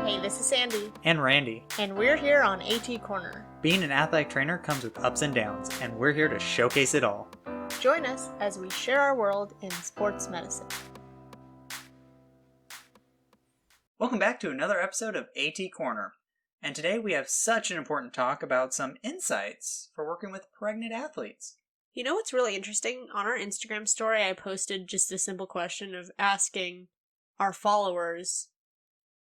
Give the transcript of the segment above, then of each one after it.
Hey, this is Sandy. And Randy. And we're here on AT Corner. Being an athletic trainer comes with ups and downs, and we're here to showcase it all. Join us as we share our world in sports medicine. Welcome back to another episode of AT Corner. And today we have such an important talk about some insights for working with pregnant athletes. You know what's really interesting? On our Instagram story, I posted just a simple question of asking our followers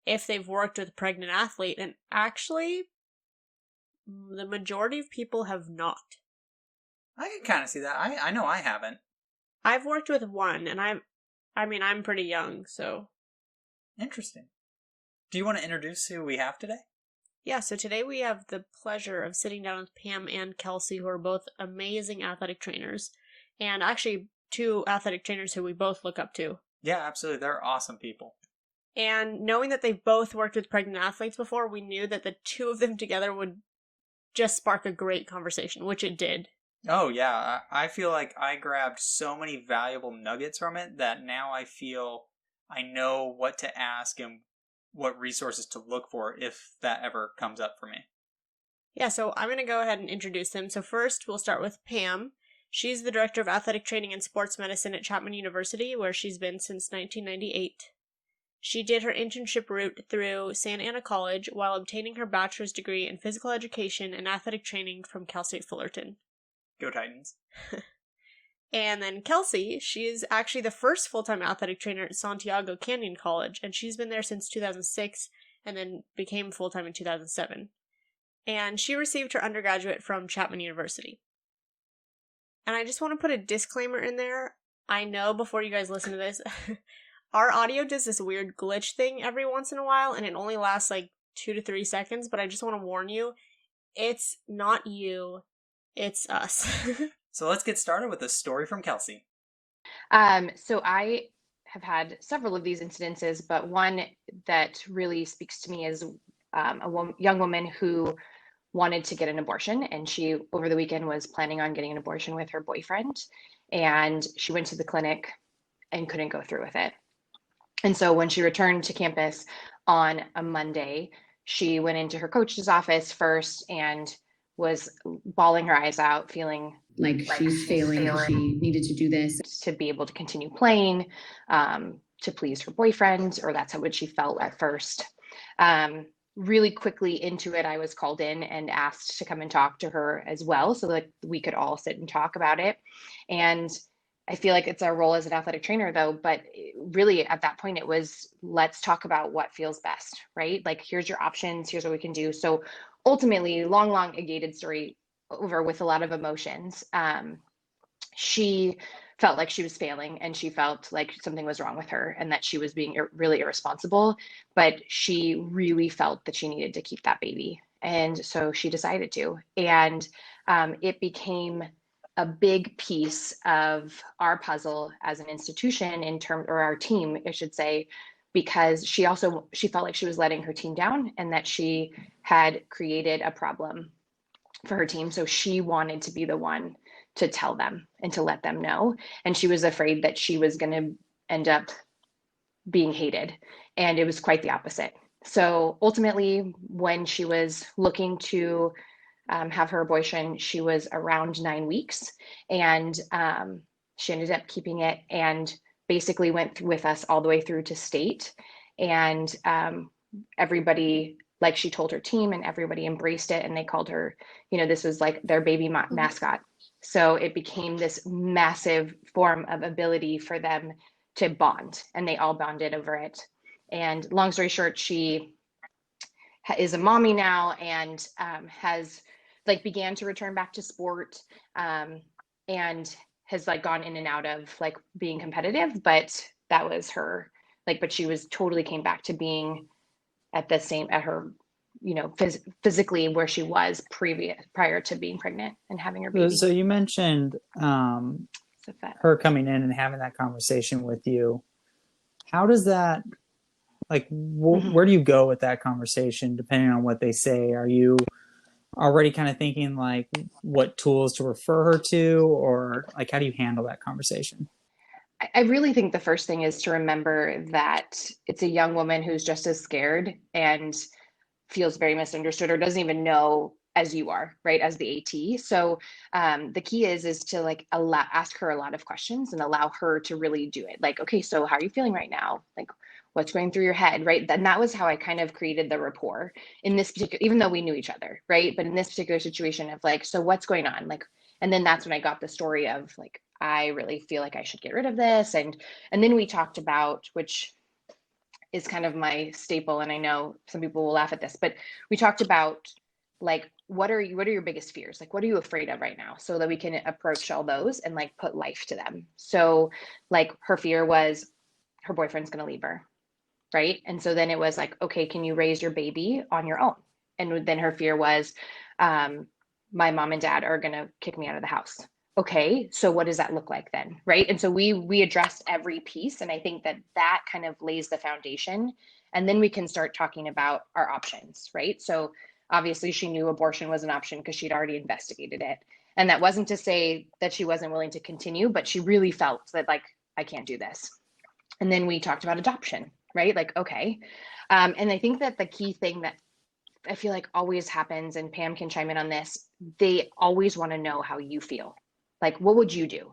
if they've worked with a pregnant athlete, and actually, the majority of people have not. I can kind of see that. I know I haven't. I've worked with one, and I'm pretty young, so. Interesting. Do you want to introduce who we have today? Yeah, so today we have the pleasure of sitting down with Pam and Kelsey, who are both amazing athletic trainers, and actually two athletic trainers who we both look up to. Yeah, absolutely. They're awesome people. And knowing that they've both worked with pregnant athletes before, we knew that the two of them together would just spark a great conversation, which it did. Oh, yeah. I feel like I grabbed so many valuable nuggets from it that now I feel I know what to ask and what resources to look for if that ever comes up for me. Yeah, so I'm going to go ahead and introduce them. So first, we'll start with Pam. She's the Director of Athletic Training and Sports Medicine at Chapman University, where she's been since 1998. She did her internship route through Santa Ana College while obtaining her bachelor's degree in physical education and athletic training from Cal State Fullerton. Go Titans. And then Kelsey, she is actually the first full-time athletic trainer at Santiago Canyon College, and she's been there since 2006 and then became full-time in 2007. And she received her undergraduate from Chapman University. And I just want to put a disclaimer in there. I know before you guys listen to this, our audio does this weird glitch thing every once in a while, and it only lasts like 2 to 3 seconds, but I just want to warn you, it's not you, it's us. So let's get started with a story from Kelsey. So I have had several of these incidences, but one that really speaks to me is a young woman who wanted to get an abortion, and she over the weekend was planning on getting an abortion with her boyfriend, and she went to the clinic and couldn't go through with it. And so when she returned to campus on a Monday, she went into her coach's office first and was bawling her eyes out, feeling like she's failing. She needed to do this to be able to continue playing, to please her boyfriend, or that's what she felt at first. Really quickly into it, I was called in and asked to come and talk to her as well, so that we could all sit and talk about it. And I feel like it's our role as an athletic trainer, though, but really at that point it was, let's talk about what feels best, right? Like, here's your options, here's what we can do. So ultimately, long, a gated story over with a lot of emotions. She felt like she was failing, and she felt like something was wrong with her and that she was being really irresponsible, but she really felt that she needed to keep that baby. And so she decided to, and it became a big piece of our puzzle as an institution or our team, I should say, because she felt like she was letting her team down and that she had created a problem for her team. So she wanted to be the one to tell them and to let them know. And she was afraid that she was going to end up being hated. And it was quite the opposite. So ultimately, when she was looking to have her abortion, she was around 9 weeks, and she ended up keeping it and basically went with us all the way through to state. And everybody, like, she told her team, and everybody embraced it, and they called her, this was like their baby mascot. So it became this massive form of ability for them to bond, and they all bonded over it. And long story short, she is a mommy now, and has began to return back to sport, and has gone in and out of being competitive, but that was her, but she was totally came back to being at her, physically where she was prior to being pregnant and having her baby. So you mentioned her coming in and having that conversation with you. How does that, where do you go with that conversation depending on what they say? Are you already kind of thinking what tools to refer her to, or how do you handle that conversation? I really think the first thing is to remember that it's a young woman who's just as scared and feels very misunderstood or doesn't even know as you are, right, as the AT. So the key is to like ask her a lot of questions and allow her to really do it. Like, okay, so how are you feeling right now? Like, what's going through your head, right? And that was how I kind of created the rapport in this particular, even though we knew each other, right? But in this particular situation of like, so what's going on? Like, and then that's when I got the story of like, I really feel like I should get rid of this. And then we talked about, which is kind of my staple, and I know some people will laugh at this, but we talked about like, what are your biggest fears? Like, what are you afraid of right now? So that we can approach all those and like put life to them. So like her fear was her boyfriend's going to leave her, right? And so then it was like, okay, can you raise your baby on your own? And then her fear was, my mom and dad are going to kick me out of the house. Okay, so what does that look like then, right? And so we addressed every piece, and I think that kind of lays the foundation, and then we can start talking about our options, right? So obviously she knew abortion was an option because she'd already investigated it, and that wasn't to say that she wasn't willing to continue, but she really felt that like, I can't do this. And then we talked about adoption, right? Like, okay, and I think that the key thing that I feel like always happens, and Pam can chime in on this, they always want to know how you feel. Like, what would you do?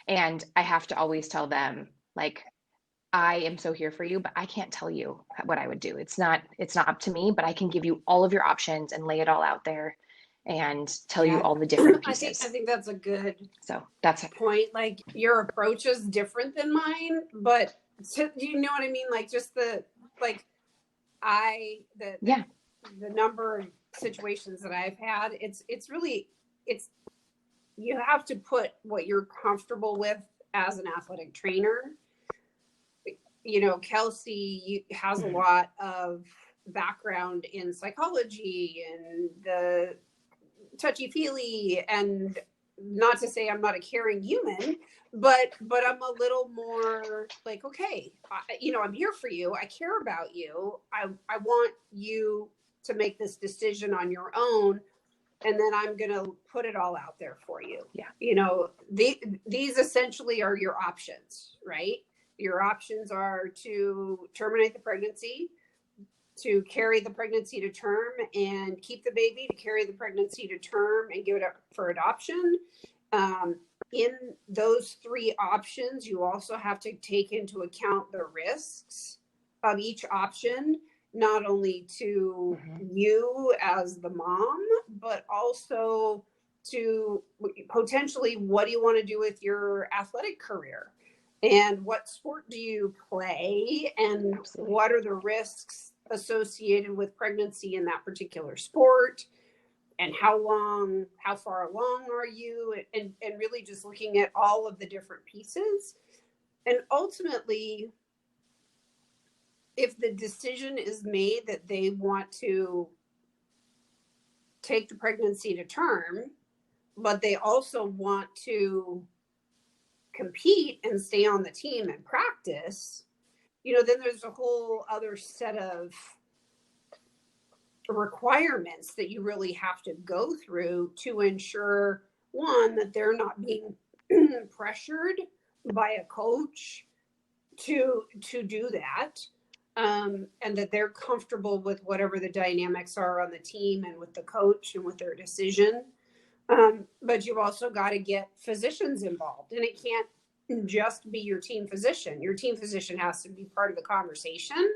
And I have to always tell them, like, I am so here for you, but I can't tell you what I would do. It's not up to me, but I can give you all of your options and lay it all out there and tell you all the different pieces. I think that's a good that's point. Like, your approach is different than mine, but you know what I mean? Like, just the number of situations that I've had, it's you have to put what you're comfortable with as an athletic trainer. You know, Kelsey has a lot of background in psychology and the touchy-feely, and not to say I'm not a caring human, but I'm a little more like, okay, I'm here for you. I care about you. I want you to make this decision on your own. And then I'm going to put it all out there for you. Yeah. You know, these essentially are your options, right? Your options are to terminate the pregnancy, to carry the pregnancy to term and keep the baby, to carry the pregnancy to term and give it up for adoption. In those three options, you also have to take into account the risks of each option, not only to you as the mom, but also to potentially, what do you want to do with your athletic career? And what sport do you play? And what are the risks associated with pregnancy in that particular sport? And how far along are you? And really just looking at all of the different pieces. And ultimately, if the decision is made that they want to take the pregnancy to term, but they also want to compete and stay on the team and practice, then there's a whole other set of requirements that you really have to go through to ensure, one, that they're not being pressured by a coach to do that. And that they're comfortable with whatever the dynamics are on the team and with the coach and with their decision. But you've also got to get physicians involved, and it can't just be your team physician. Your team physician has to be part of the conversation,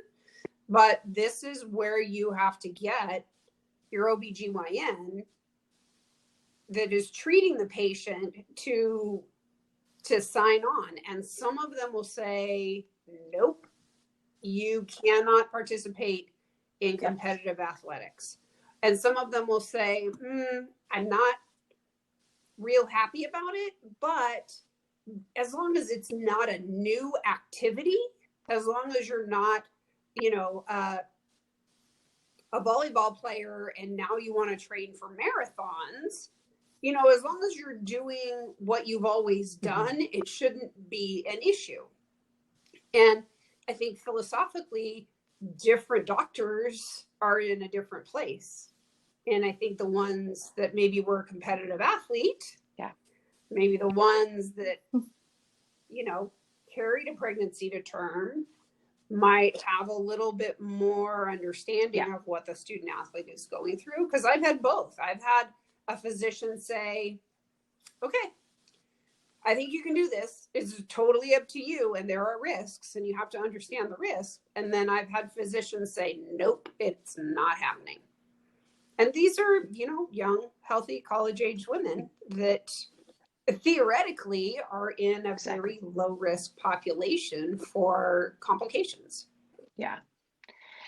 but this is where you have to get your OBGYN that is treating the patient to sign on. And some of them will say, nope, you cannot participate in competitive athletics. And some of them will say, I'm not real happy about it, but as long as it's not a new activity, as long as you're not, a volleyball player and now you want to train for marathons, as long as you're doing what you've always done, it shouldn't be an issue. And I think philosophically, different doctors are in a different place. And I think the ones that maybe were a competitive athlete, maybe the ones that, carried a pregnancy to term might have a little bit more understanding of what the student athlete is going through. Because I've had both. I've had a physician say, okay, I think you can do this. It's totally up to you. And there are risks and you have to understand the risk. And then I've had physicians say, nope, it's not happening. And these are, young, healthy, college-age women that theoretically are in a very low-risk population for complications. Yeah.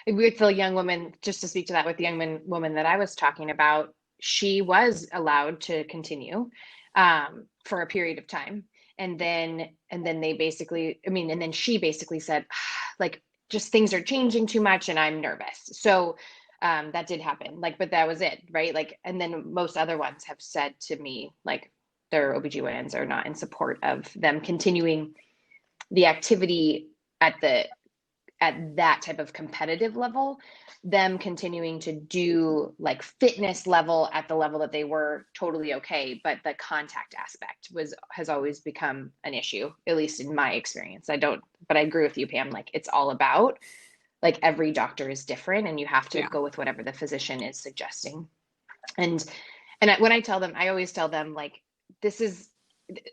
With the young woman, just to speak to that, with the young woman that I was talking about, she was allowed to continue for a period of time. And then they basically, and then she basically said, like, just things are changing too much and I'm nervous. So that did happen, but that was it, right? And then most other ones have said to me, their OBGYNs are not in support of them continuing the activity at that type of competitive level, them continuing to do fitness level at the level that they were totally okay. But the contact aspect has always become an issue, at least in my experience. But I agree with you, Pam, it's all about every doctor is different and you have to go with whatever the physician is suggesting. And when I tell them, I always tell them this is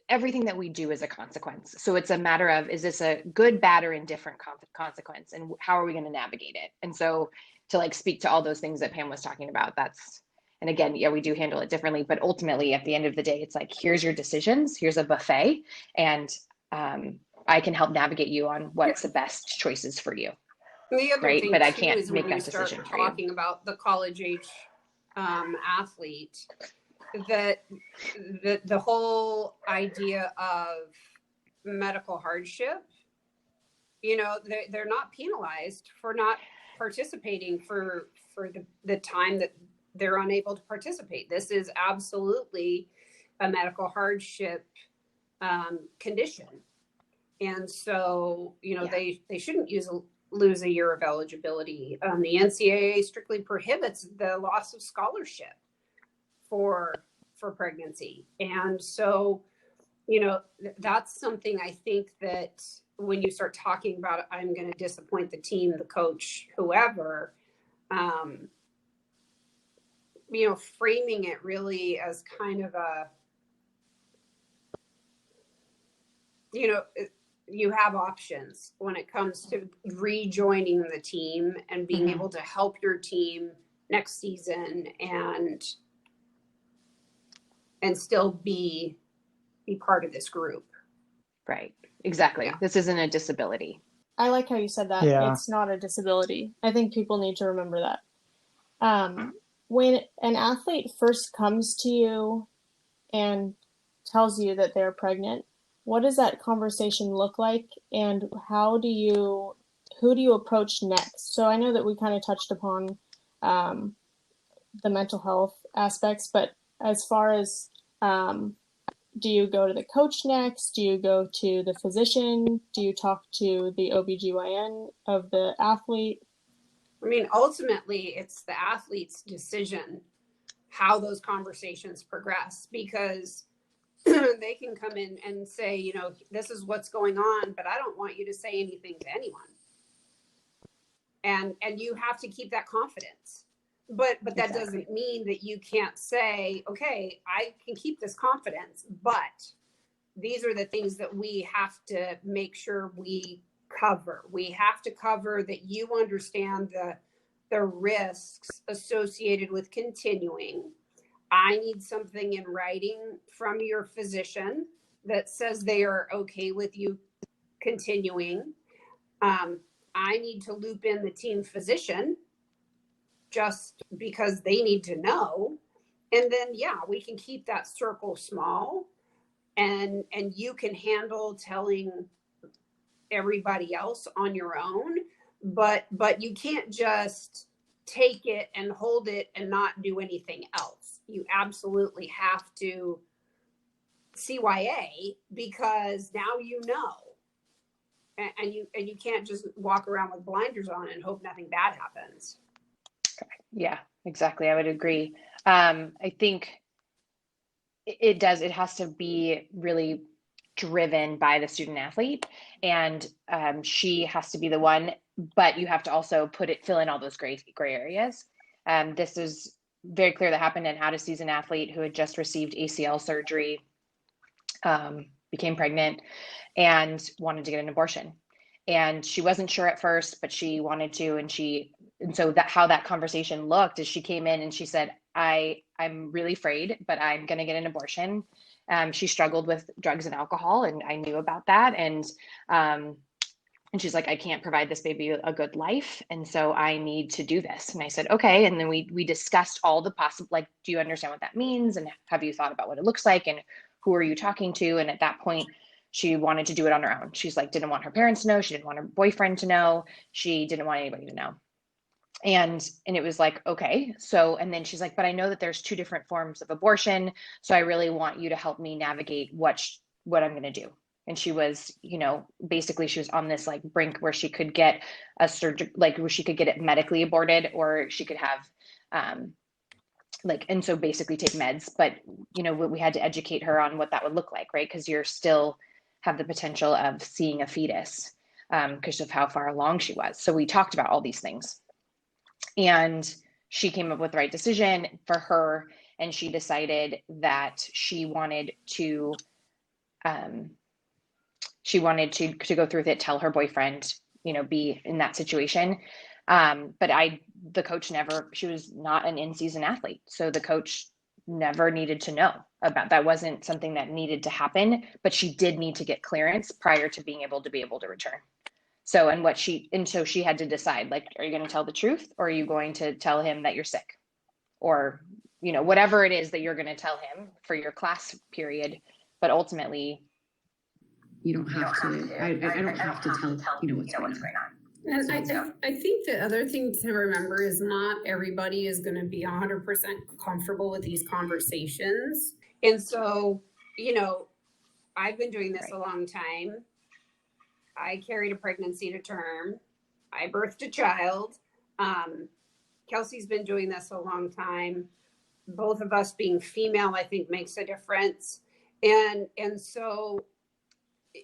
everything that we do is a consequence. So it's a matter of, is this a good, bad, or indifferent consequence? And how are we going to navigate it? And so to speak to all those things that Pam was talking about, and again, we do handle it differently, but ultimately at the end of the day, it's here's your decisions, here's a buffet, and I can help navigate you on what's the best choices for you. The other thing but too I can't is make when that we start decision for you. talking about the college age athlete, that the whole idea of medical hardship, they're not penalized for not participating for the time that they're unable to participate. This is absolutely a medical hardship condition. And so, they shouldn't lose a year of eligibility. The NCAA strictly prohibits the loss of scholarship for pregnancy. And so, that's something I think that when you start talking about, I'm going to disappoint the team, the coach, whoever, framing it really as kind of a, you have options when it comes to rejoining the team and being able to help your team next season and still be part of this group. Right. Exactly. Yeah. This isn't a disability. I like how you said that. Yeah. It's not a disability. I think people need to remember that. When an athlete first comes to you and tells you that they're pregnant, what does that conversation look like, and who do you approach next? So I know that we kind of touched upon the mental health aspects, but as far as do you go to the coach next? Do you go to the physician? Do you talk to the OBGYN of the athlete? Ultimately, it's the athlete's decision how those conversations progress, because they can come in and say, this is what's going on, but I don't want you to say anything to anyone. And you have to keep that confidence. But that doesn't mean that you can't say, okay, I can keep this confidence, but these are the things that we have to make sure we cover. We have to cover that you understand the risks associated with continuing. I need something in writing from your physician that says they are okay with you continuing. I need to loop in the team physician just because they need to know. And then, we can keep that circle small, and you can handle telling everybody else on your own, but you can't just take it and hold it and not do anything else. You absolutely have to CYA, because now and you can't just walk around with blinders on and hope nothing bad happens. Yeah, exactly. I would agree. I think it has to be really driven by the student athlete, and she has to be the one, but you have to also fill in all those gray areas. This is very clear that happened in out of season athlete who had just received ACL surgery, became pregnant and wanted to get an abortion. And she wasn't sure at first, but she wanted to, and so how that conversation looked is she came in and she said, I'm really afraid, but I'm going to get an abortion. She struggled with drugs and alcohol, and I knew about that. And she's like, I can't provide this baby a good life, and so I need to do this. And I said, okay. And then we discussed all the possible, like, do you understand what that means? And have you thought about what it looks like? And who are you talking to? And at that point, she wanted to do it on her own. She's like, didn't want her parents to know. She didn't want her boyfriend to know. She didn't want anybody to know. And it was like, okay. So, and then she's like, but I know that there's 2 different forms of abortion. So I really want you to help me navigate what I'm going to do. And she was, basically she was on this like brink where she could get a surgery, like where she could get it medically aborted, or she could have, and so basically take meds. But, we had to educate her on what that would look like, right? Because you're still have the potential of seeing a fetus because of how far along she was. So we talked about all these things. And she came up with the right decision for her. And she decided that she wanted to go through with it, tell her boyfriend, be in that situation. But the coach she was not an in-season athlete. So the coach never needed to know about that. Wasn't something that needed to happen, but she did need to get clearance prior to being able to return. So, so she had to decide, like, are you going to tell the truth, or are you going to tell him that you're sick, or, whatever it is that you're going to tell him for your class period. But ultimately, you don't have to, I don't have to tell, what's going on. And I think the other thing to remember is not everybody is going to be 100% comfortable with these conversations. And so, I've been doing this a long time. I carried a pregnancy to term. I birthed a child. Kelsey's been doing this a long time. Both of us being female, I think, makes a difference. And so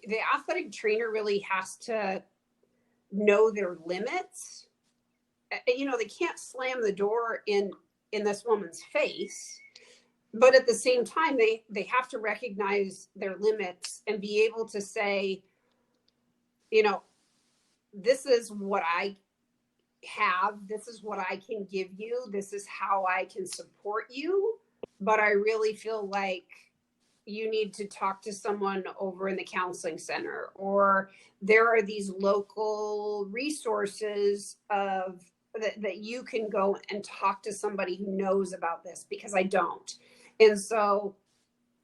the athletic trainer really has to know their limits. They can't slam the door in this woman's face, but at the same time, they have to recognize their limits and be able to say, this is what I have, this is what I can give you, this is how I can support you, but I really feel like you need to talk to someone over in the counseling center, or there are these local resources that you can go and talk to somebody who knows about this, because I don't. And so,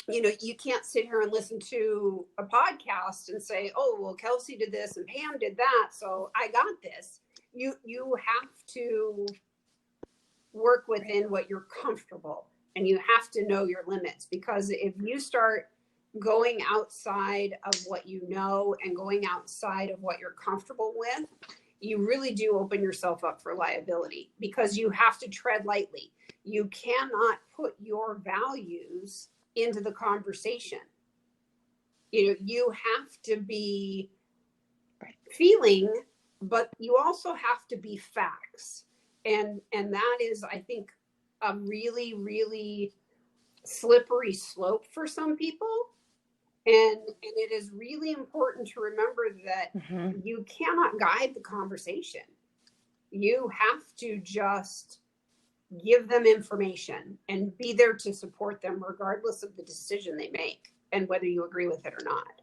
you can't sit here and listen to a podcast and say, oh, well, Kelsey did this and Pam did that, so I got this. You have to work within what you're comfortable, and you have to know your limits, because if you start going outside of what you know and going outside of what you're comfortable with, you really do open yourself up for liability, because you have to tread lightly. You cannot put your values into the conversation. You have to be feeling, but you also have to be facts. And that is, I think, a really, really slippery slope for some people. And it is really important to remember that you cannot guide the conversation. You have to just give them information and be there to support them regardless of the decision they make and whether you agree with it or not.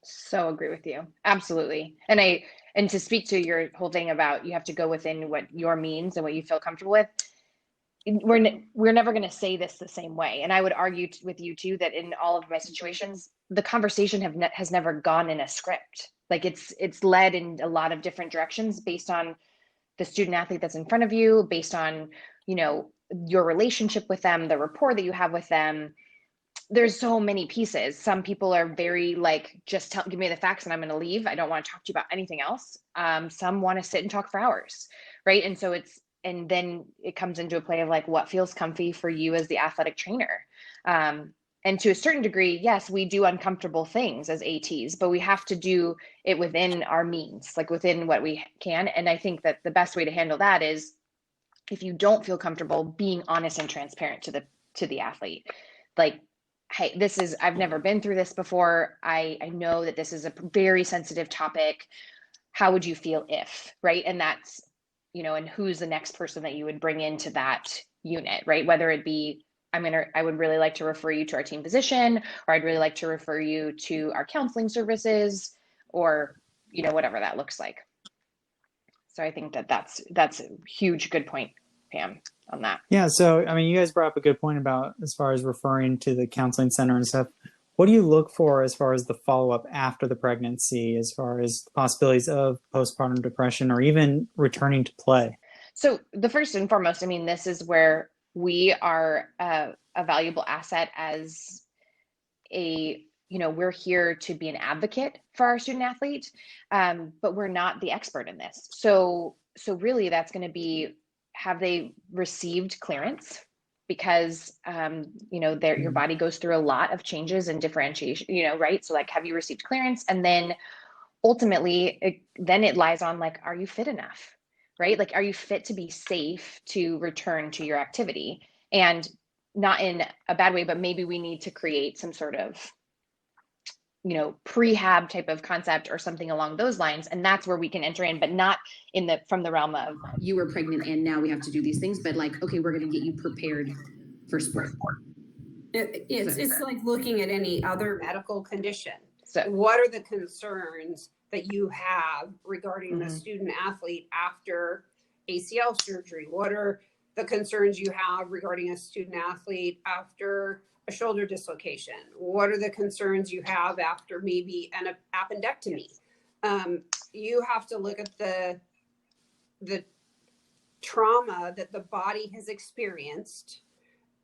So agree with you. Absolutely. And to speak to your whole thing about you have to go within what your means and what you feel comfortable with. We're never going to say this the same way. And I would argue with you too, that in all of my situations, the conversation has never gone in a script. Like it's led in a lot of different directions based on the student athlete that's in front of you, based on, your relationship with them, the rapport that you have with them. There's so many pieces. Some people are very like, just give me the facts and I'm going to leave. I don't want to talk to you about anything else. Some want to sit and talk for hours. Right. And then it comes into a play of like, what feels comfy for you as the athletic trainer. And to a certain degree, yes, we do uncomfortable things as ATs, but we have to do it within our means, like within what we can. And I think that the best way to handle that is, if you don't feel comfortable, being honest and transparent to the athlete. Like, hey, I've never been through this before. I know that this is a very sensitive topic. How would you feel if, right? And that's, and who's the next person that you would bring into that unit, right? Whether it be, I would really like to refer you to our team physician, or I'd really like to refer you to our counseling services, or, whatever that looks like. So I think that's a huge, good point, Pam, on that. Yeah. So, you guys brought up a good point about as far as referring to the counseling center and stuff. What do you look for as far as the follow-up after the pregnancy, as far as possibilities of postpartum depression or even returning to play? So the first and foremost, this is where we are a valuable asset as we're here to be an advocate for our student athlete, but we're not the expert in this. So really that's going to be, have they received clearance? Because, your body goes through a lot of changes and differentiation, right? So like, have you received clearance? And then ultimately, it lies on like, are you fit enough, right? Like, are you fit to be safe to return to your activity? And not in a bad way, but maybe we need to create some sort of, prehab type of concept or something along those lines. And that's where we can enter in, but not from the realm of, you were pregnant and now we have to do these things, but like, okay, we're going to get you prepared for sport. It's like looking at any other medical condition. So what are the concerns that you have regarding the student athlete after ACL surgery? What are the concerns you have regarding a student athlete after a shoulder dislocation? What are the concerns you have after maybe an appendectomy? You have to look at the trauma that the body has experienced,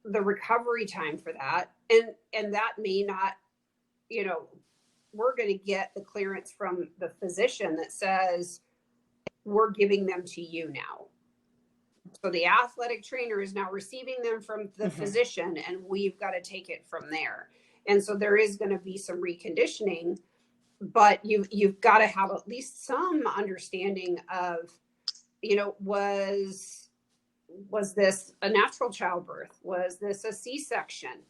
the recovery time for that, and that may not, we're going to get the clearance from the physician that says we're giving them to you now. So the athletic trainer is now receiving them from the physician, and we've got to take it from there. And so there is going to be some reconditioning, but you've got to have at least some understanding of, was this a natural childbirth? Was this a C-section?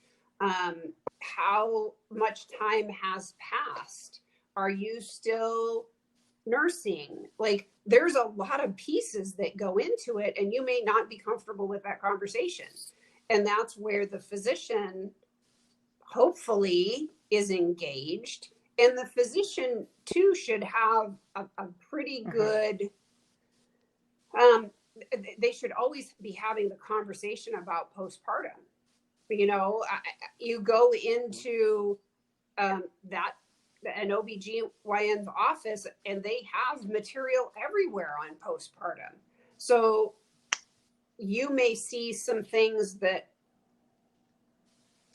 How much time has passed? Are you still nursing? Like, there's a lot of pieces that go into it, and you may not be comfortable with that conversation. And that's where the physician hopefully is engaged. And the physician too should have a pretty good, they should always be having the conversation about postpartum. You go into an OBGYN's office and they have material everywhere on postpartum. So you may see some things that,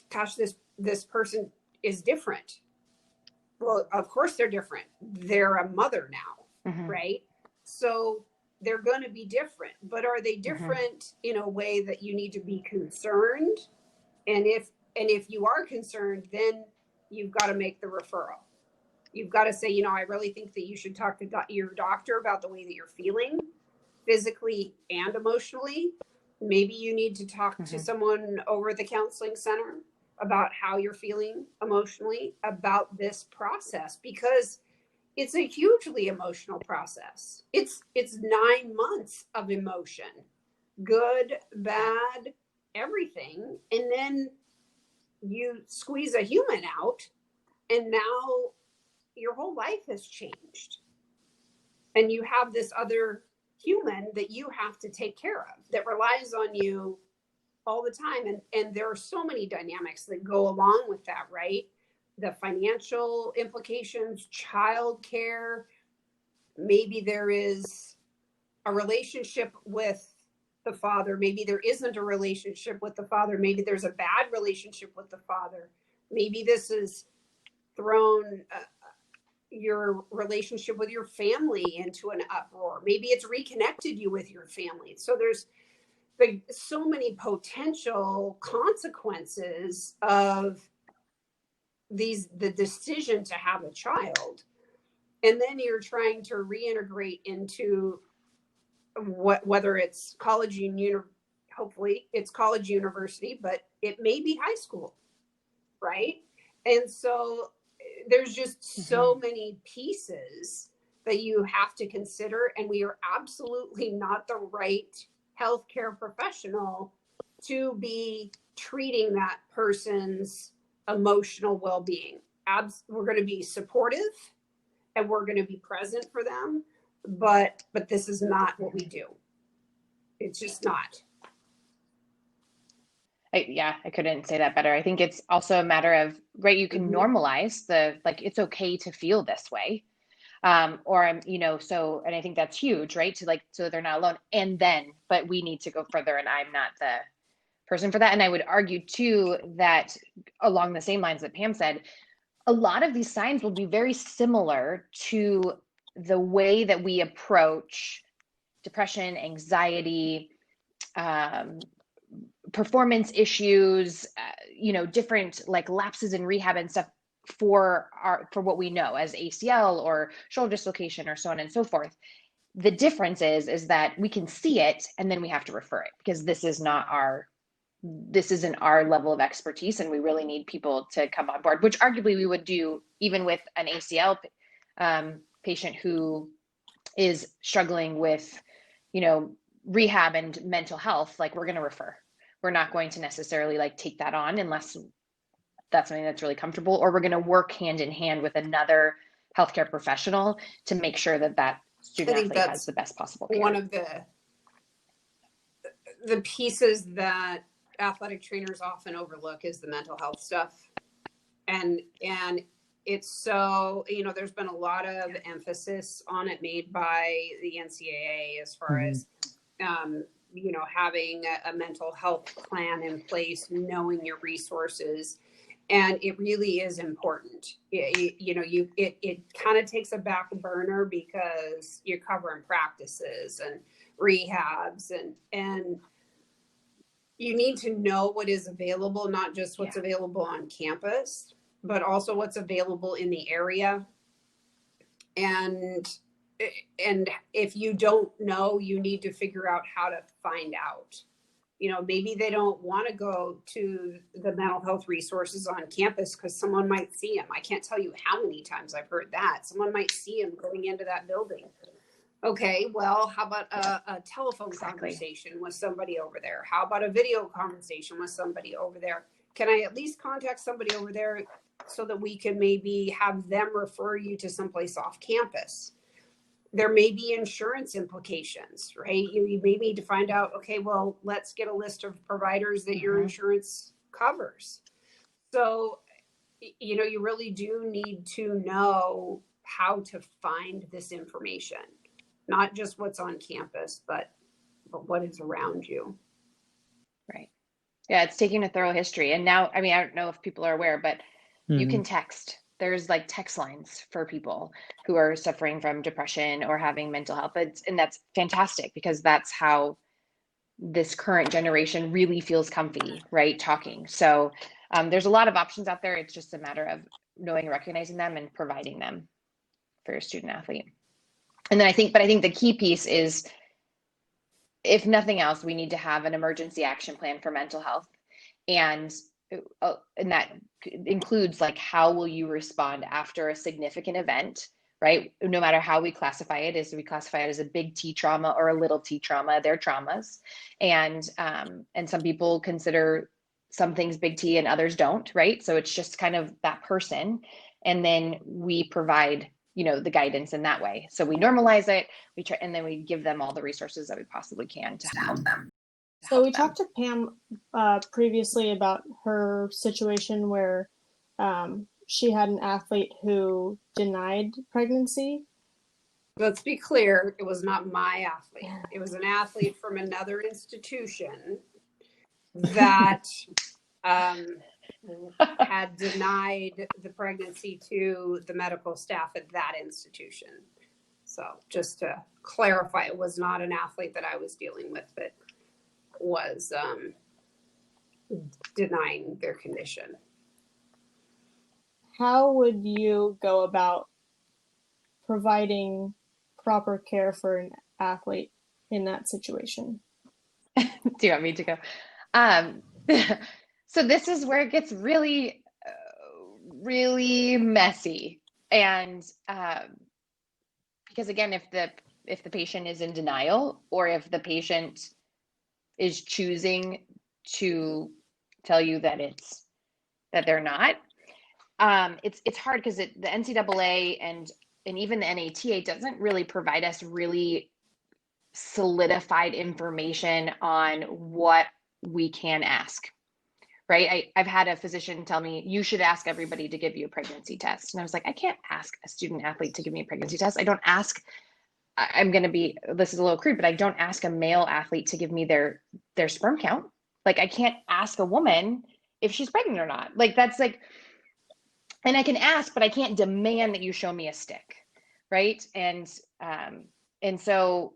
gosh, this person is different. Well, of course they're different. They're a mother now, right? So they're going to be different, but are they different in a way that you need to be concerned? And if you are concerned, then you've got to make the referral. You've got to say, I really think that you should talk to your doctor about the way that you're feeling physically and emotionally. Maybe you need to talk to someone over at the counseling center about how you're feeling emotionally about this process, because it's a hugely emotional process. It's 9 months of emotion, good, bad, everything. And then you squeeze a human out, and now your whole life has changed. And you have this other human that you have to take care of that relies on you all the time. And there are so many dynamics that go along with that, right? The financial implications, childcare. Maybe there is a relationship with the father. Maybe there isn't a relationship with the father. Maybe there's a bad relationship with the father. Maybe this has thrown your relationship with your family into an uproar. Maybe it's reconnected you with your family. So there's so many potential consequences of the decision to have a child, and then you're trying to reintegrate into whether it's college and hopefully it's college, university, but it may be high school, right? And so there's just so many pieces that you have to consider, and we are absolutely not the right healthcare professional to be treating that person's emotional well-being. We're going to be supportive and we're going to be present for them, but this is not what we do. It's just not. I couldn't say that better. I think it's also a matter of, right, you can normalize it's okay to feel this way. And I think that's huge, right? So they're not alone. But we need to go further, and I'm not the person for that. And I would argue too, that along the same lines that Pam said, a lot of these signs will be very similar to the way that we approach depression, anxiety, performance issues, different like lapses in rehab and stuff for what we know as ACL or shoulder dislocation or so on and so forth. The difference is that we can see it and then we have to refer it, because this isn't our level of expertise, and we really need people to come on board, which arguably we would do even with an ACL patient who is struggling with, rehab and mental health. Like, we're going to refer. We're not going to necessarily take that on unless that's something that's really comfortable, or we're going to work hand in hand with another healthcare professional to make sure that student athlete has the best possible care. One of the pieces that athletic trainers often overlook is the mental health stuff. And it's so, there's been a lot of emphasis on it made by the NCAA as far as, having a mental health plan in place, knowing your resources. And it really is important. It kind of takes a back burner because you're covering practices and rehabs, and you need to know what is available, not just what's available on campus, but also what's available in the area. And if you don't know, you need to figure out how to find out. Maybe they don't want to go to the mental health resources on campus because someone might see them. I can't tell you how many times I've heard that. Someone might see them going into that building. Okay, well, how about a telephone conversation with somebody over there? How about a video conversation with somebody over there? Can I at least contact somebody over there so that we can maybe have them refer you to someplace off campus? There may be insurance implications, right? You may need to find out, okay, well, let's get a list of providers that your insurance covers. So, you really do need to know how to find this information, not just what's on campus, but what is around you. Right. Yeah, it's taking a thorough history. And now, I don't know if people are aware, but you can text. There's text lines for people who are suffering from depression or having mental health. And that's fantastic, because that's how this current generation really feels comfy, right? Talking. So there's a lot of options out there. It's just a matter of knowing, recognizing them, and providing them for your student athlete. And then I think the key piece is, if nothing else, we need to have an emergency action plan for mental health. And that includes how will you respond after a significant event, right? No matter how we classify it, is we classify it as a big T trauma or a little T trauma, they're traumas. And some people consider some things big T and others don't, right? So it's just kind of that person. And then we provide, the guidance in that way. So we normalize it, we try, and then we give them all the resources that we possibly can to help them. So we talked to Pam previously about her situation where she had an athlete who denied pregnancy. Let's be clear, it was not my athlete. It was an athlete from another institution that had denied the pregnancy to the medical staff at that institution. So just to clarify, it was not an athlete that I was dealing with that was denying their condition. how would you go about providing proper care for an athlete in that situation? Do you want me to go? So this is where it gets really, really messy. And because again, if the patient is in denial, or if the patient is choosing to tell you that they're not, it's hard, because the NCAA and even the NATA doesn't really provide us really solidified information on what we can ask, right? I've had a physician tell me, you should ask everybody to give you a pregnancy test. And I was like, I can't ask a student athlete to give me a pregnancy test. I don't ask, this is a little crude, but I don't ask a male athlete to give me their sperm count. Like, I can't ask a woman if she's pregnant or not. Like, that's like, and I can ask, but I can't demand that you show me a stick, right? And so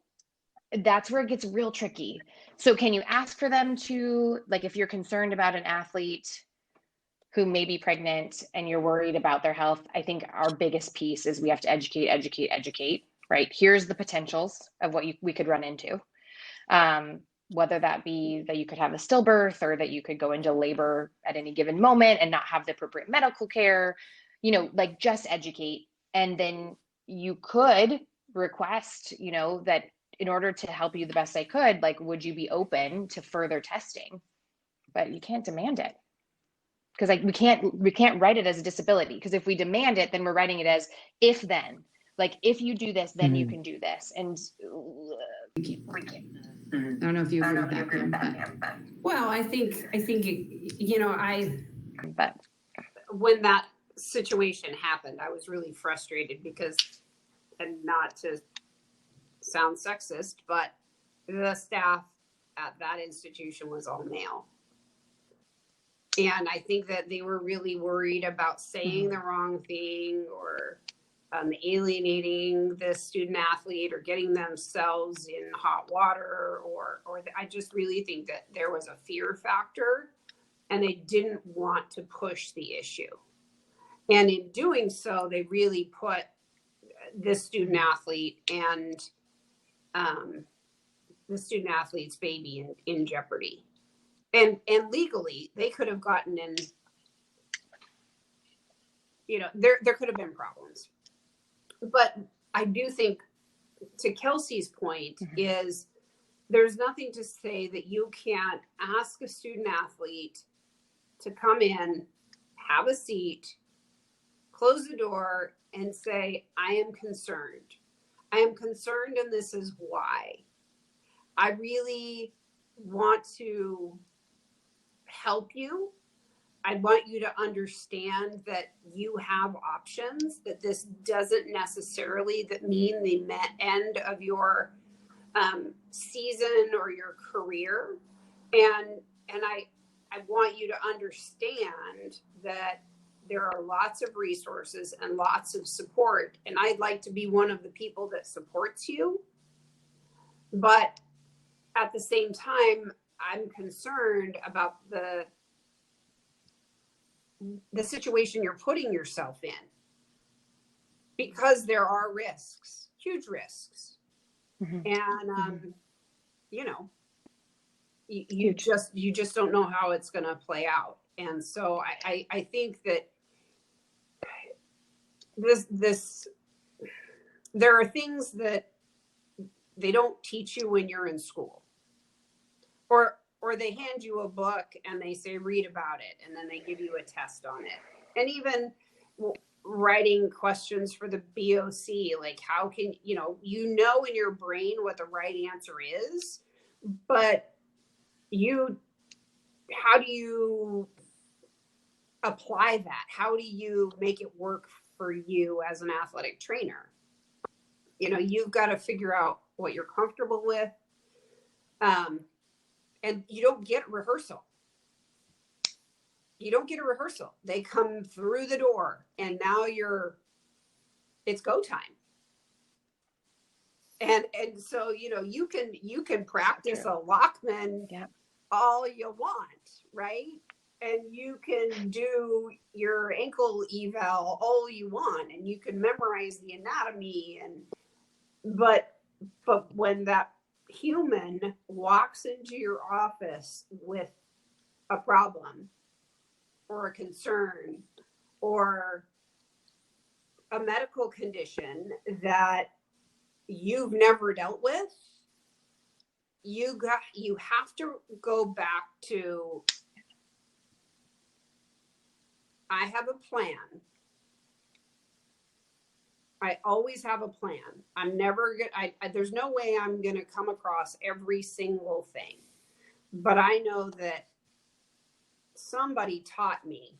that's where it gets real tricky. So can you ask for them to, like, if you're concerned about an athlete who may be pregnant and you're worried about their health, I think our biggest piece is we have to educate, right? Here's the potentials of what we could run into. Whether that be that you could have a stillbirth, or that you could go into labor at any given moment and not have the appropriate medical care, like, just educate. And then you could request, that in order to help you the best I could, like, would you be open to further testing? But you can't demand it, because like we can't write it as a disability, because if we demand it, then we're writing it as if then, like, if you do this, then you can do this. And we can't. I don't know if you agree with that, Pam, but. Well, I think but when that situation happened, I was really frustrated because, and not to sound sexist, but the staff at that institution was all male. And I think that they were really worried about saying the wrong thing, or alienating the student athlete, or getting themselves in hot water, or I just really think that there was a fear factor, and they didn't want to push the issue. And in doing so, they really put this student athlete and the student athlete's baby in jeopardy. And legally, they could have gotten in, there could have been problems. But I do think, to Kelsey's point, is there's nothing to say that you can't ask a student athlete to come in, have a seat, close the door, and say, I am concerned. I am concerned, and this is why. I really want to help you. I want you to understand that you have options, that this doesn't necessarily mean the end of your season or your career. And I want you to understand that there are lots of resources and lots of support. And I'd like to be one of the people that supports you. But at the same time, I'm concerned about the situation you're putting yourself in, because there are risks, huge risks. And, you just don't know how it's going to play out. And so I think that there are things that they don't teach you when you're in school, or they hand you a book and they say, read about it. And then they give you a test on it. And even writing questions for the BOC, like, how can, in your brain what the right answer is, but how do you apply that? How do you make it work for you as an athletic trainer? You've got to figure out what you're comfortable with. And you don't get rehearsal. They come through the door, and now it's go time. And so, you can practice a Lockman all you want, right? and you can do your ankle eval all you want, and you can memorize the anatomy, but when that human walks into your office with a problem or a concern or a medical condition that you've never dealt with, you have to go back to, I have a plan. I always have a plan. I'm never gonna, there's no way I'm gonna come across every single thing, but I know that somebody taught me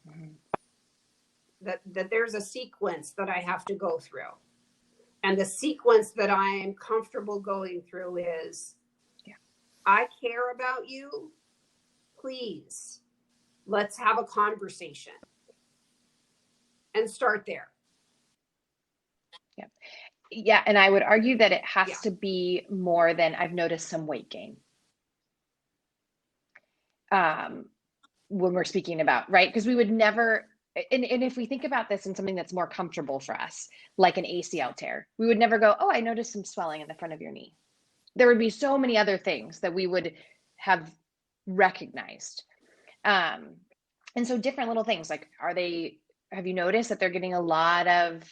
that there's a sequence that I have to go through. And the sequence that I am comfortable going through is, I care about you. Please, let's have a conversation and start there. Yeah. And I would argue that it has to be more than, I've noticed some weight gain. When we're speaking about, right? Because we would never, and if we think about this in something that's more comfortable for us, like an ACL tear, we would never go, oh, I noticed some swelling in the front of your knee. There would be so many other things that we would have recognized. And so different little things, like, have you noticed that they're getting a lot of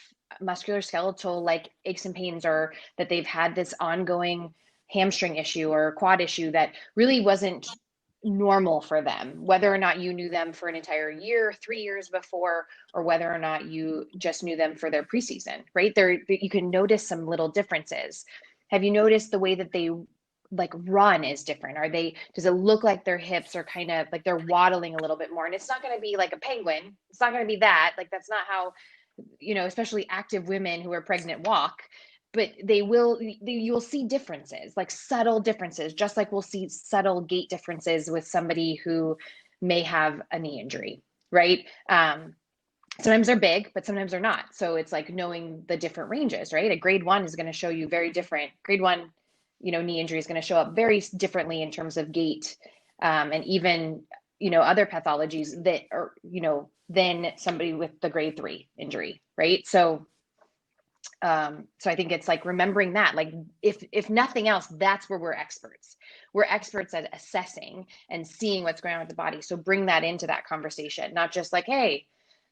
musculoskeletal like aches and pains, or that they've had this ongoing hamstring issue or quad issue that really wasn't normal for them, whether or not you knew them for an entire year, 3 years before, or whether or not you just knew them for their preseason, right? You can notice some little differences. Have you noticed the way that they like run is different? Does it look like their hips are kind of like they're waddling a little bit more? And it's not going to be like a penguin. It's not going to be that. Like, that's not how, especially active women who are pregnant walk. But you'll see differences, like subtle differences, just like we'll see subtle gait differences with somebody who may have a knee injury, right? Sometimes they're big, but sometimes they're not. So it's like knowing the different ranges, right? A grade 1 is going to show you very different. Grade 1, knee injury is going to show up very differently in terms of gait, and even, other pathologies that are, than somebody with the grade 3 injury, right? So I think it's like remembering that, like, if nothing else, that's where we're experts. We're experts at assessing and seeing what's going on with the body. So bring that into that conversation, not just like, hey,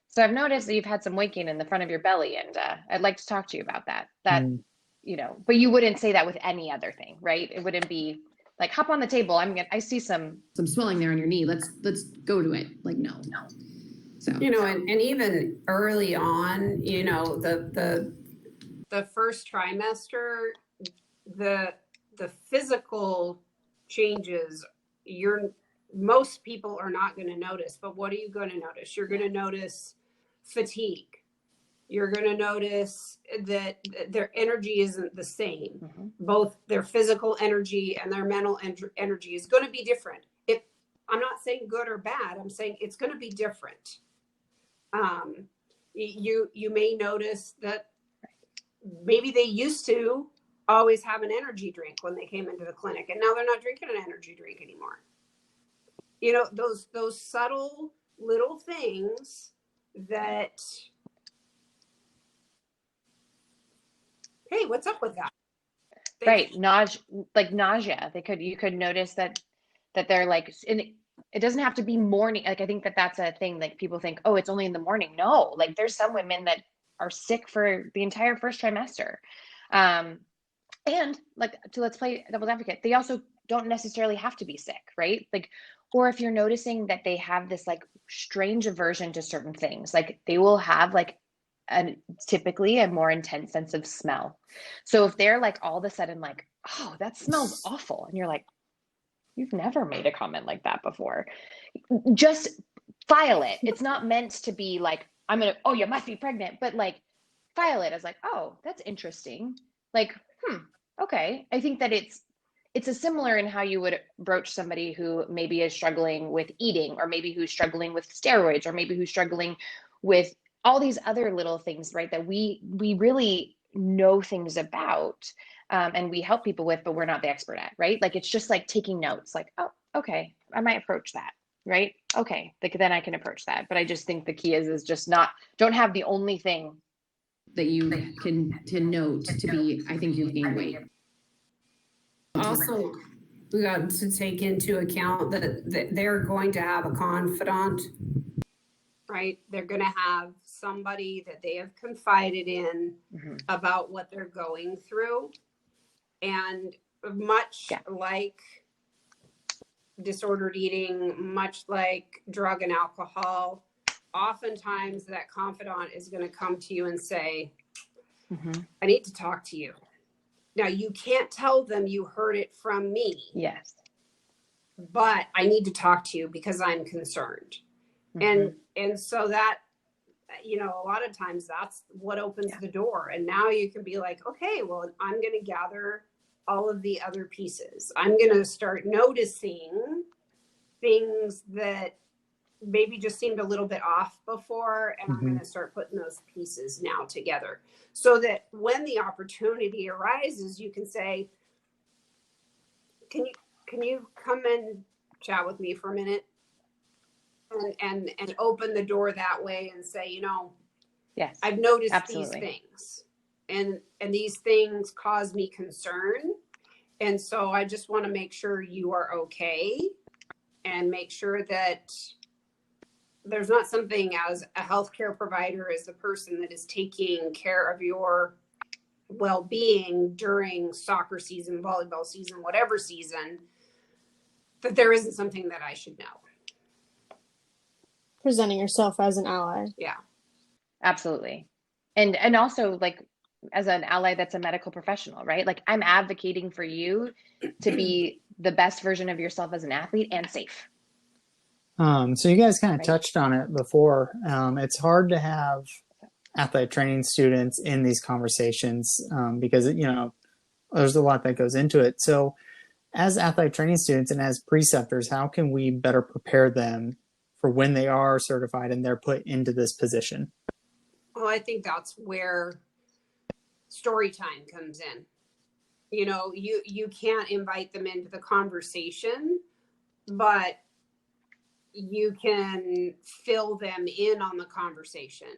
so I've noticed that you've had some weight gain in the front of your belly, and I'd like to talk to you about that. But you wouldn't say that with any other thing, right? It wouldn't be like, hop on the table. I see some swelling there on your knee. Let's go to it. Like, no. So, and even early on, the first trimester, the physical changes, most people are not going to notice. But what are you going to notice? You're going to notice fatigue. You're going to notice that their energy isn't the same. Mm-hmm. Both Their physical energy and their mental energy is going to be different. I'm not saying good or bad. I'm saying it's going to be different. You may notice that maybe they used to always have an energy drink when they came into the clinic, and now they're not drinking an energy drink anymore. Those subtle little things that, hey, what's up with that? Right. Nausea. You could notice that they're like, and it doesn't have to be morning. Like, I think that's a thing. Like, people think, oh, it's only in the morning. No, like, there's some women that are sick for the entire first trimester. And like, let's play devil's advocate. They also don't necessarily have to be sick, right? Like, or if you're noticing that they have this like strange aversion to certain things, like they will have like typically a more intense sense of smell. So if they're like all of a sudden like, oh, that smells awful, and you're like, you've never made a comment like that before, just file it. It's not meant to be like, oh, you must be pregnant, but like, file it as like, oh, that's interesting. Like, okay. I think that it's a similar in how you would broach somebody who maybe is struggling with eating, or maybe who's struggling with steroids, or maybe who's struggling with all these other little things, right? That we really know things about, and we help people with, but we're not the expert at, right? Like, it's just like taking notes, like, oh, okay, I might approach that. right? Okay, then I can approach that. But I just think the key is just don't have the only thing that you can to note to be, I think you've gained weight. Also, we got to take into account that they're going to have a confidant. Right? They're going to have somebody that they have confided in about what they're going through. And much like disordered eating, much like drug and alcohol, oftentimes that confidant is going to come to you and say, I need to talk to you. Now, you can't tell them you heard it from me. Yes. But I need to talk to you because I'm concerned. And so that, you know, a lot of times that's what opens the door. And now you can be like, okay, well, I'm going to gather all of the other pieces. I'm going to start noticing things that maybe just seemed a little bit off before, and I'm going to start putting those pieces now together so that when the opportunity arises, you can say, can you come and chat with me for a minute? And open the door that way and say, you know, yes, I've noticed absolutely. these things and these things cause me concern. And so I just want to make sure you are okay and make sure that there's not something as a healthcare provider, as the person that is taking care of your well-being during soccer season, volleyball season, whatever season, that there isn't something that I should know. Presenting yourself as an ally. Yeah. Absolutely. And also, like, as an ally that's a medical professional, right? Like, I'm advocating for you to be the best version of yourself as an athlete and safe. So you guys kind of touched on it before. It's hard to have athletic training students in these conversations because, you know, there's a lot that goes into it. So as athletic training students and as preceptors, how can we better prepare them for when they are certified and they're put into this position? Well, I think that's where story time comes in. You know, you can't invite them into the conversation, but you can fill them in on the conversation.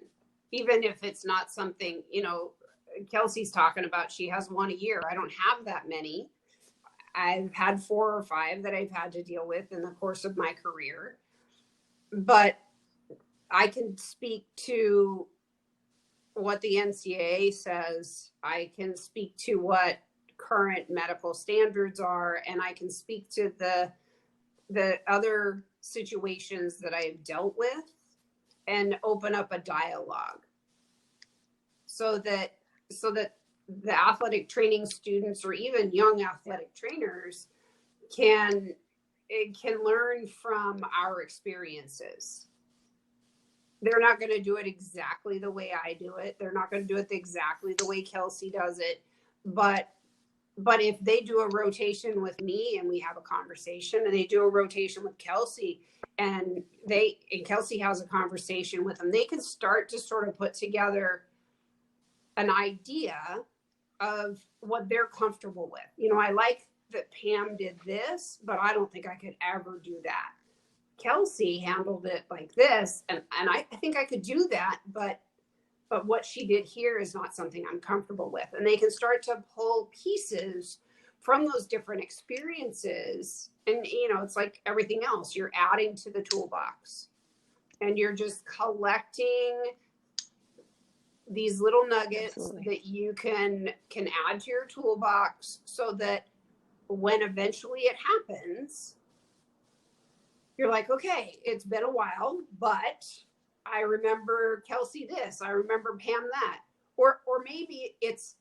Even if it's not something, you know, Kelsey's talking about, she has one a year. I don't have that many. I've had 4 or 5 that I've had to deal with in the course of my career. But I can speak to what the NCAA says. I can speak to what current medical standards are, and I can speak to the other situations that I've dealt with and open up a dialogue so that the athletic training students or even young athletic trainers can learn from our experiences. They're not going to do it exactly the way I do it. They're not going to do it exactly the way Kelsey does it. But if they do a rotation with me and we have a conversation, and they do a rotation with Kelsey and Kelsey has a conversation with them, they can start to sort of put together an idea of what they're comfortable with. You know, I like that Pam did this, but I don't think I could ever do that. Kelsey handled it like this, and I think I could do that, but what she did here is not something I'm comfortable with. And they can start to pull pieces from those different experiences. And, you know, it's like everything else. You're adding to the toolbox and you're just collecting these little nuggets Absolutely. that you can add to your toolbox so that when eventually it happens, you're like, okay, it's been a while, but I remember Kelsey this, I remember Pam that, or maybe it's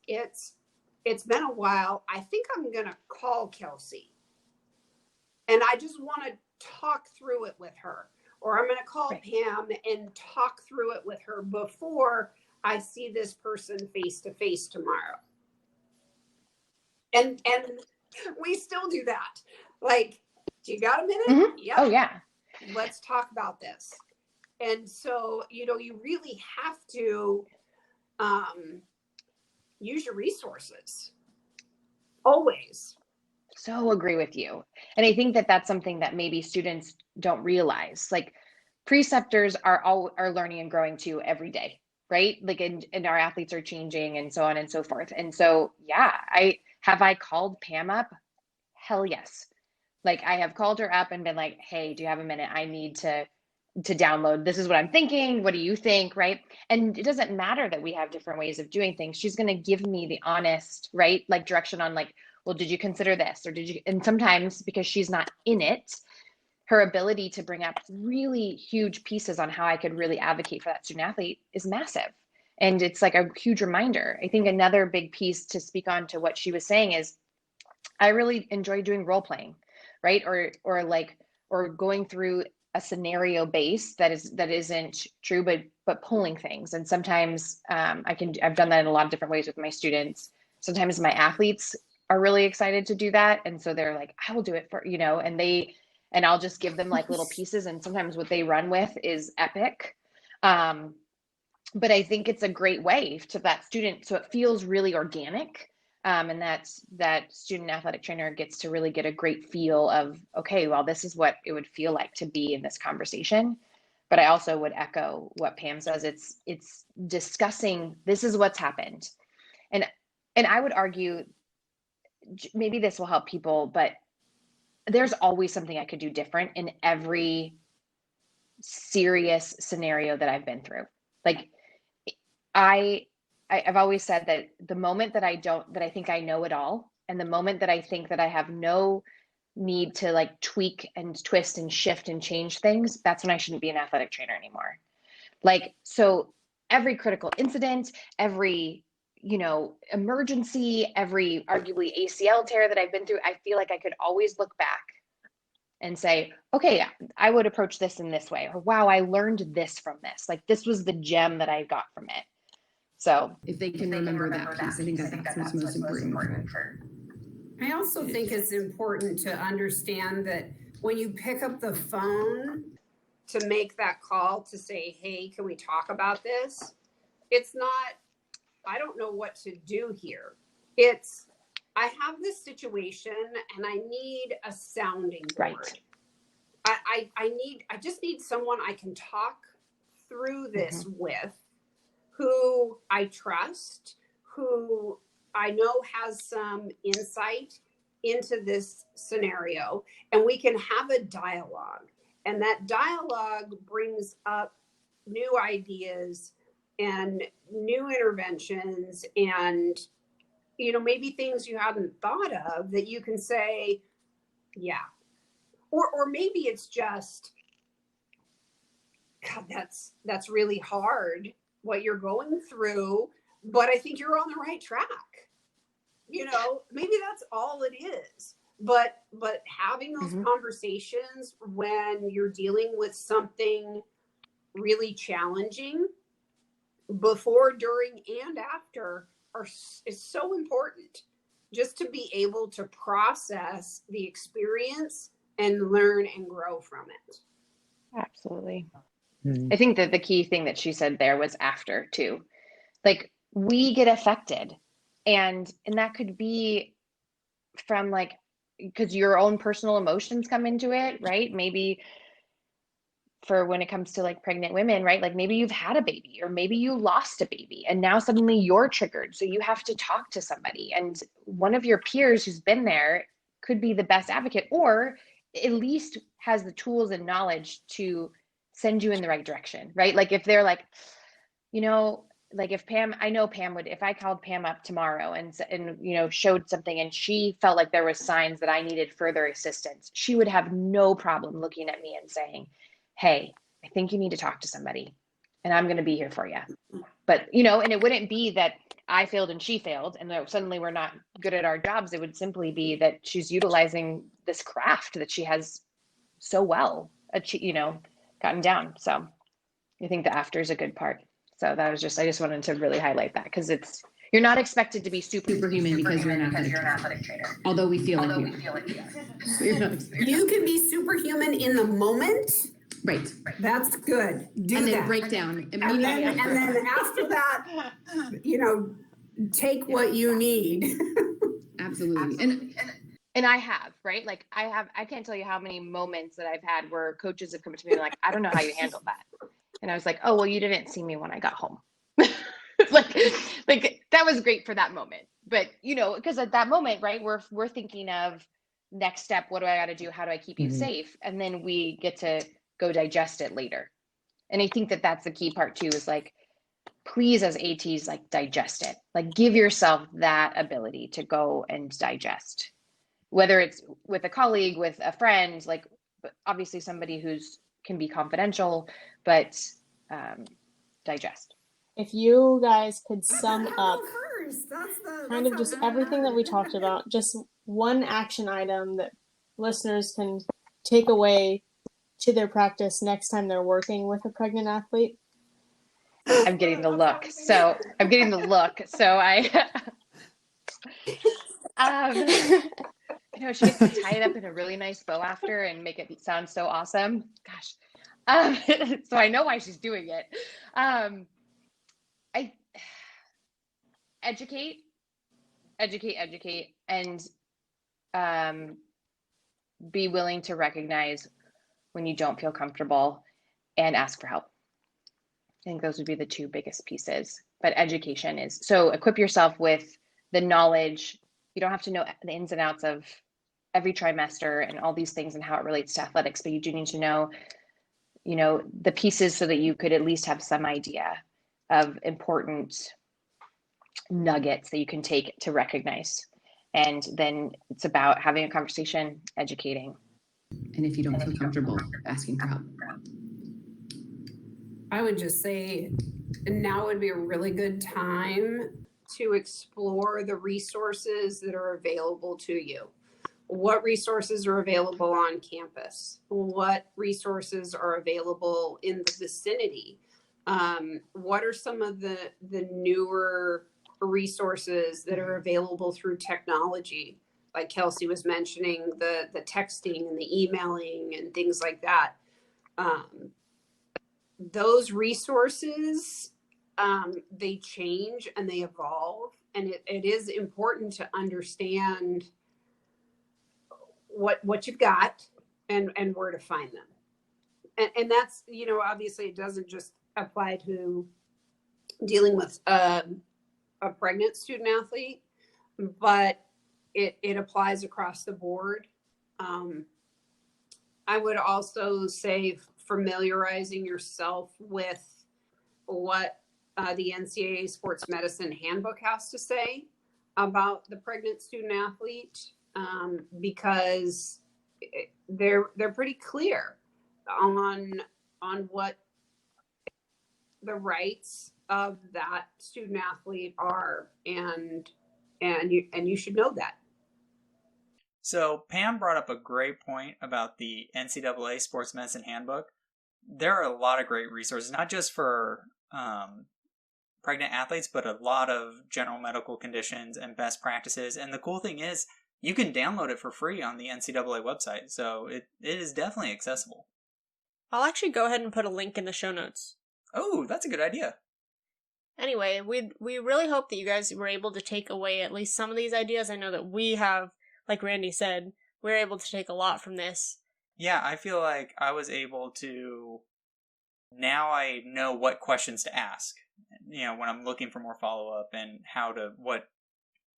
been a while. I think I'm gonna call Kelsey, and I just want to talk through it with her, or I'm gonna call Pam and talk through it with her before I see this person face to face tomorrow. And we still do that. Like, do you got a minute? Mm-hmm. Yeah. Oh yeah. Let's talk about this. And so, you know, you really have to use your resources always. so agree with you. And I think that that's something that maybe students don't realize. Like preceptors are learning and growing too every day, right? Like, and our athletes are changing and so on and so forth. And so, yeah, I called Pam up? Hell yes. Like I have called her up and been like, hey, do you have a minute? I need to download. This is what I'm thinking. What do you think? Right. And it doesn't matter that we have different ways of doing things. She's going to give me the honest, right? Like direction on like, well, did you consider this? Or did you, and sometimes because she's not in it, her ability to bring up really huge pieces on how I could really advocate for that student athlete is massive. And it's like a huge reminder. I think another big piece to speak on to what she was saying is I really enjoy doing role playing, right? Or going through a scenario base that isn't true, but pulling things. And sometimes I've done that in a lot of different ways with my students. Sometimes my athletes are really excited to do that. And so they're like, I will do it for, and I'll just give them like little pieces. And sometimes what they run with is epic. But I think it's a great way to that student. So it feels really organic. And that student athletic trainer gets to really get a great feel of, okay, well, this is what it would feel like to be in this conversation. But I also would echo what Pam says. It's discussing, this is what's happened. And I would argue, maybe this will help people, but there's always something I could do different in every serious scenario that I've been through. Like I've always said that the moment that I think I know it all, and the moment that I think that I have no need to like tweak and twist and shift and change things, that's when I shouldn't be an athletic trainer anymore. Like, so every critical incident, every, emergency, every arguably ACL tear that I've been through, I feel like I could always look back and say, okay, I would approach this in this way, or wow, I learned this from this. Like this was the gem that I got from it. So if they can remember that piece, I think that's what's most important. I also think it's important to understand that when you pick up the phone to make that call to say, hey, can we talk about this? It's not, I don't know what to do here. It's, I have this situation and I need a sounding board. Right. I just need someone I can talk through this with, who I trust, who I know has some insight into this scenario, and we can have a dialogue. And that dialogue brings up new ideas and new interventions and, maybe things you hadn't thought of that you can say, yeah. Or maybe it's just, God, that's really hard what you're going through, but I think you're on the right track. Maybe that's all it is. But having those conversations when you're dealing with something really challenging, before, during, and after, is so important, just to be able to process the experience and learn and grow from it. Absolutely. I think that the key thing that she said there was after too. Like we get affected and that could be from like, because your own personal emotions come into it, right? Maybe for when it comes to like pregnant women, right? Like maybe you've had a baby or maybe you lost a baby and now suddenly you're triggered. So you have to talk to somebody, and one of your peers who's been there could be the best advocate, or at least has the tools and knowledge to send you in the right direction, right? Like if they're like, like if Pam, I know Pam would, if I called Pam up tomorrow and showed something and she felt like there was signs that I needed further assistance, she would have no problem looking at me and saying, hey, I think you need to talk to somebody and I'm going to be here for you. But, and it wouldn't be that I failed and she failed and suddenly we're not good at our jobs. It would simply be that she's utilizing this craft that she has so well, gotten down. So I think the after is a good part. So that was I just wanted to really highlight that, because you're not expected to be superhuman because you're an athletic trainer. Although we feel like you can be superhuman in the moment. Right. That's good. Do and that. Then break down. And then after that, take what you need. Absolutely. And I have, right? Like I can't tell you how many moments that I've had where coaches have come to me and like, I don't know how you handled that. And I was like, oh, well, you didn't see me when I got home. like that was great for that moment. But, because at that moment, right, we're thinking of next step. What do I got to do? How do I keep you safe? And then we get to go digest it later. And I think that that's the key part too, is like, please, as ATs, like digest it, like give yourself that ability to go and digest, whether it's with a colleague, with a friend, like obviously somebody who's can be confidential, but digest. If you guys could sum up kind of just everything that we talked about, just one action item that listeners can take away to their practice next time they're working with a pregnant athlete. I'm getting the look. So I, she gets to tie it up in a really nice bow after and make it sound so awesome. Gosh. So I know why she's doing it. I educate, and be willing to recognize when you don't feel comfortable and ask for help. I think those would be the two biggest pieces. But education is, so equip yourself with the knowledge. You don't have to know the ins and outs of every trimester and all these things and how it relates to athletics, but you do need to know, the pieces so that you could at least have some idea of important nuggets that you can take to recognize. And then it's about having a conversation, educating. And if you don't feel comfortable, asking for help. I would just say now would be a really good time to explore the resources that are available to you. What resources are available on campus? What resources are available in the vicinity? What are some of the newer resources that are available through technology? Like Kelsey was mentioning, the texting and the emailing and things like that. Those resources, they change and they evolve, and it is important to understand what you've got and where to find them. And that's, obviously it doesn't just apply to dealing with a pregnant student athlete, but it applies across the board. I would also say familiarizing yourself with what the NCAA Sports Medicine Handbook has to say about the pregnant student athlete, because they're pretty clear on what the rights of that student athlete are, and you should know that. So Pam brought up a great point about the NCAA Sports Medicine Handbook. There are a lot of great resources, not just for pregnant athletes, but a lot of general medical conditions and best practices. And the cool thing is you can download it for free on the NCAA website. So it is definitely accessible. I'll actually go ahead and put a link in the show notes. Oh, that's a good idea. Anyway, we really hope that you guys were able to take away at least some of these ideas. I know that we have, like Randy said, we're able to take a lot from this. Yeah, I feel like I was able to, now I know what questions to ask, when I'm looking for more follow-up and what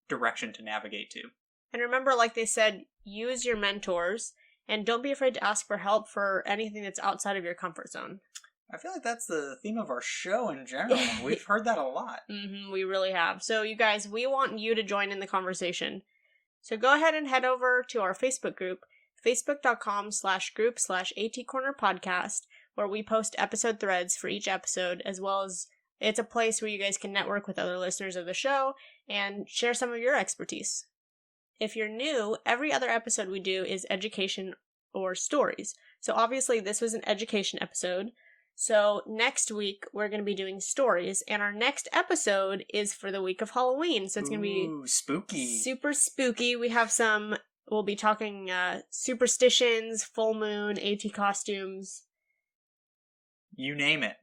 direction to navigate to. And remember, like they said, use your mentors and don't be afraid to ask for help for anything that's outside of your comfort zone. I feel like that's the theme of our show in general. We've heard that a lot. We really have. So you guys, we want you to join in the conversation. So go ahead and head over to our Facebook group, facebook.com/group/ATcornerPodcast, where we post episode threads for each episode, as well as it's a place where you guys can network with other listeners of the show and share some of your expertise. If you're new, every other episode we do is education or stories. So obviously this was an education episode. So next week we're going to be doing stories, and our next episode is for the week of Halloween. So it's going to be spooky. Super spooky. We'll be talking superstitions, full moon, AT costumes. You name it.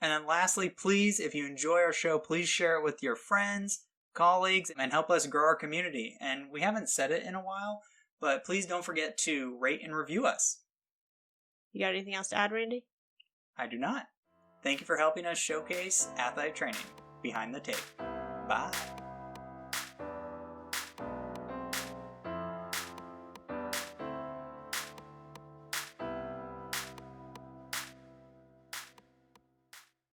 And then lastly, please, if you enjoy our show, please share it with your friends, colleagues, and help us grow our community. And we haven't said it in a while, but please don't forget to rate and review us. You got anything else to add, Randy? I do not. Thank you for helping us showcase athletic training behind the tape. Bye.